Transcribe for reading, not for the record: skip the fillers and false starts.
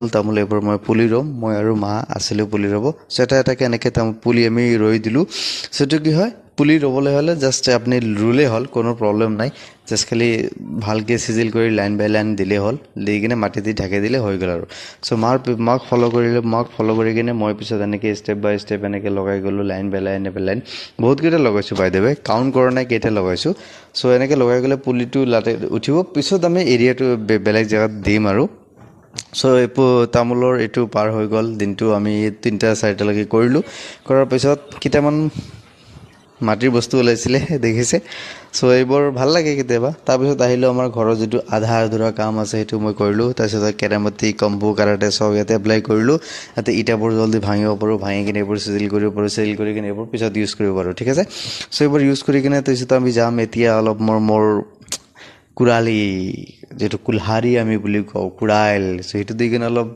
তামোল এইবোৰ মই পুলি ৰুম মই আৰু মা আছিলোঁ পুলি ৰুব চ' এটা এটাকৈ এনেকৈ পুলি আমি ৰুই দিলোঁ সেইটো কি হয় পুলি ৰুবলৈ হ'লে জাষ্ট আপুনি ৰুলেই হ'ল কোনো প্ৰব্লেম নাই জাষ্ট খালি ভালকৈ চিজিল কৰি লাইন বাই লাইন দিলেই হ'ল দি কিনে মাটি দি ঢাকি দিলে হৈ গ'ল আৰু চ' মাক ফ'ল' কৰিলোঁ মাক ফ'ল' কৰি কিনে মই পিছত এনেকৈ ষ্টেপ বাই ষ্টেপ এনেকৈ লগাই গ'লোঁ লাইন বাই লাইন বহুতকেইটা লগাইছোঁ বাই দ্য ৱে কাউণ্ট কৰা নাই কেইটা লগাইছোঁ চ' এনেকৈ লগাই গ'লে পুলিটো লাতে উঠিব পিছত আমি এৰিয়াটো বেলেগ জেগাত দিম আৰু চ' তামোলৰ এইটো পাৰ হৈ গ'ল দিনটো আমি 3টা 4টালৈকে কৰিলোঁ কৰাৰ পিছত কেইটামান মাটিৰ বস্তু ওলাইছিলে দেখিছে চ' এইবোৰ ভাল লাগে কেতিয়াবা তাৰপিছত আহিলোঁ আমাৰ ঘৰৰ যিটো আধা আধৰুৱা কাম আছে সেইটো মই কৰিলোঁ তাৰপিছত কেৰামতি কম্বো কাৰাটে চব ইয়াতে এপ্লাই কৰিলোঁ যাতে ইটাবোৰ জলদি ভাঙিব পাৰোঁ ভাঙি কিনে এইবোৰ চিজিল কৰিব পাৰোঁ চিজিল কৰি কিনে এইবোৰ পিছত ইউজ কৰিব পাৰোঁ ঠিক আছে চ' এইবোৰ ইউজ কৰি কিনে তাৰপিছত আমি যাম এতিয়া অলপ মোৰ কুৰালি যিটো কুলহাৰী আমি বুলি কওঁ কুৰাইল চ' সেইটো দি কিনে অলপ